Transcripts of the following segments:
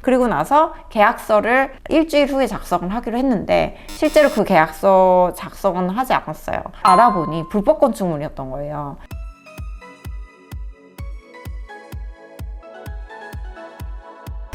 그리고 나서 계약서를 일주일 후에 작성을 하기로 했는데 실제로 그 계약서 작성은 하지 않았어요. 알아보니 불법 건축물이었던 거예요.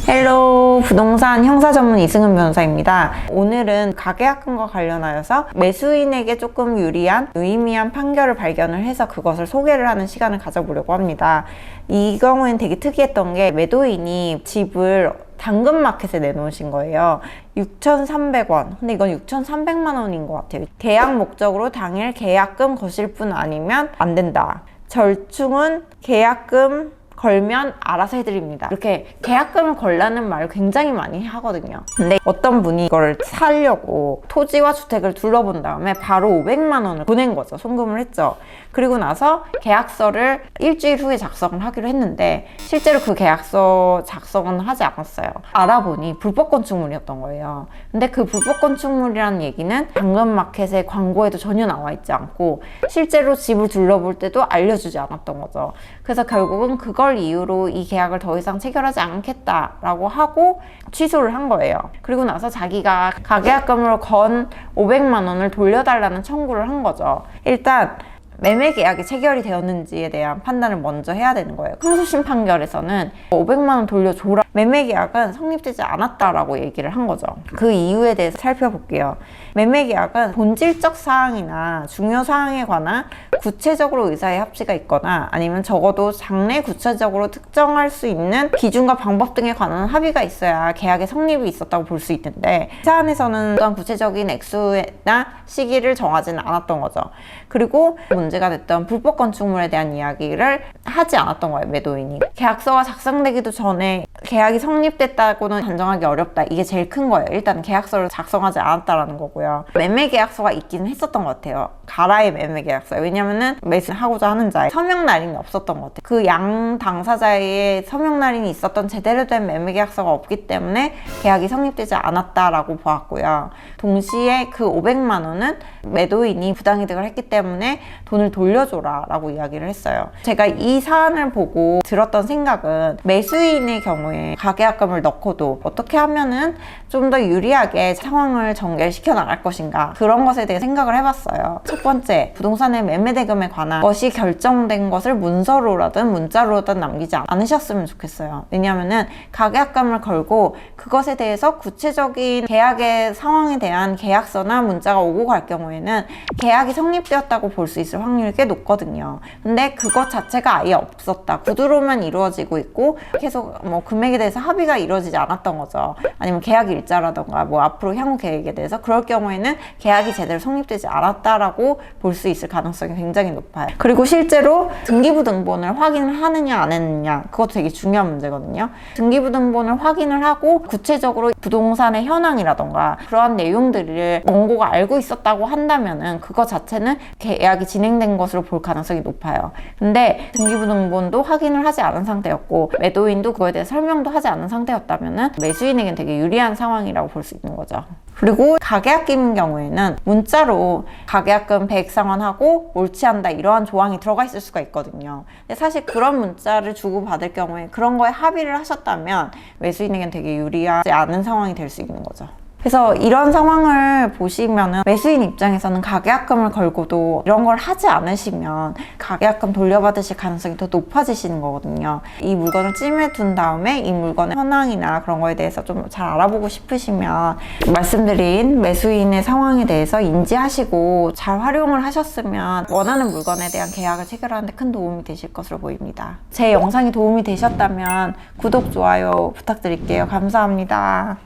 헬로, 부동산 형사 전문 이승은 변호사입니다. 오늘은 가계약금과 관련하여서 매수인에게 조금 유리한 유의미한 판결을 발견을 해서 그것을 소개를 하는 시간을 가져보려고 합니다. 이 경우에는 되게 특이했던 게 매도인이 집을 당근마켓에 내놓으신 거예요. 6,300원. 근데 이건 6,300만 원인 것 같아요. 계약 목적으로 당일 계약금 거실 뿐 아니면 안 된다. 절충은 계약금 걸면 알아서 해드립니다. 이렇게 계약금을 걸라는 말을 굉장히 많이 하거든요. 근데 어떤 분이 이걸 사려고 토지와 주택을 둘러본 다음에 바로 500만 원을 보낸 거죠. 송금을 했죠. 그리고 나서 계약서를 일주일 후에 작성을 하기로 했는데 실제로 그 계약서 작성은 하지 않았어요. 알아보니 불법 건축물이었던 거예요. 근데 그 불법 건축물이라는 얘기는 당근마켓의 광고에도 전혀 나와 있지 않고 실제로 집을 둘러볼 때도 알려주지 않았던 거죠. 그래서 결국은 그걸 이유로 이 계약을 더 이상 체결하지 않겠다라고 하고 취소를 한 거예요. 그리고 나서 자기가 가계약금으로 건 500만 원을 돌려달라는 청구를 한 거죠. 일단 매매 계약이 체결이 되었는지에 대한 판단을 먼저 해야 되는 거예요. 항소심 판결에서는 500만 원 돌려줘라. 매매 계약은 성립되지 않았다라고 얘기를 한 거죠. 그 이유에 대해서 살펴볼게요. 매매 계약은 본질적 사항이나 중요 사항에 관한 구체적으로 의사의 합치가 있거나 아니면 적어도 장래 구체적으로 특정할 수 있는 기준과 방법 등에 관한 합의가 있어야 계약의 성립이 있었다고 볼 수 있는데 이 사안에서는 어떤 구체적인 액수나 시기를 정하지는 않았던 거죠. 그리고 문제가 됐던 불법 건축물에 대한 이야기를 하지 않았던 거예요. 매도인이. 계약서가 작성되기도 전에 계약이 성립됐다고는 단정하기 어렵다. 이게 제일 큰 거예요. 일단 계약서를 작성하지 않았다라는 거고요. 매매 계약서가 있기는 했었던 것 같아요. 가라의 매매 계약서. 왜냐면은 매수하고자 하는 자의 서명 날인이 없었던 것 같아요. 그 양 당사자의 서명 날인이 있었던 제대로 된 매매 계약서가 없기 때문에 계약이 성립되지 않았다라고 보았고요. 동시에 그 500만 원은 매도인이 부당이득을 했기 때문에 돈을 돌려줘라 라고 이야기를 했어요. 제가 이 사안을 보고 들었던 생각은 매수인의 경우에 가계약금을 넣고도 어떻게 하면은 좀 더 유리하게 상황을 전개시켜 나갈 것인가, 그런 것에 대해 생각을 해봤어요. 첫 번째, 부동산의 매매 대금에 관한 것이 결정된 것을 문서로라든 문자로라든 남기지 않으셨으면 좋겠어요. 왜냐면은 가계약금을 걸고 그것에 대해서 구체적인 계약의 상황에 대한 계약서나 문자가 오고 갈 경우에는 계약이 성립되었다고 볼 수 있을 확률이 꽤 높거든요. 근데 그것 자체가 아예 없었다. 구두로만 이루어지고 있고 계속 뭐 금액에 대해서 합의가 이루어지지 않았던 거죠. 아니면 계약 일자라던가 뭐 앞으로 향후 계획에 대해서 그럴 경우에는 계약이 제대로 성립되지 않았다라고 볼 수 있을 가능성이 굉장히 높아요. 그리고 실제로 등기부등본을 확인을 하느냐 안 했느냐, 그것도 되게 중요한 문제거든요. 등기부등본을 확인을 하고 구체적으로 부동산의 현황이라던가 그러한 내용들을 원고가 알고 있었다고 한다면은 그거 자체는 계약이 진행된 것으로 볼 가능성이 높아요. 근데 등기부등본도 확인을 하지 않은 상태였고 매도인도 그거에 대해 설명도 하지 않은 상태였다면은 매수인에게는 되게 유리한 상황이라고 볼 수 있는 거죠. 그리고 가계약금인 경우에는 문자로 가계약금 100상환 하고 몰취한다 이러한 조항이 들어가 있을 수가 있거든요. 근데 사실 그런 문자를 주고받을 경우에 그런 거에 합의를 하셨다면 매수인에게는 되게 유리하지 않은 상황이 될 수 있는 거죠. 그래서 이런 상황을 보시면은 매수인 입장에서는 가계약금을 걸고도 이런 걸 하지 않으시면 가계약금 돌려받으실 가능성이 더 높아지시는 거거든요. 이 물건을 찜해 둔 다음에 이 물건의 현황이나 그런 거에 대해서 좀 잘 알아보고 싶으시면 말씀드린 매수인의 상황에 대해서 인지하시고 잘 활용을 하셨으면 원하는 물건에 대한 계약을 체결하는 데 큰 도움이 되실 것으로 보입니다. 제 영상이 도움이 되셨다면 구독, 좋아요 부탁드릴게요. 감사합니다.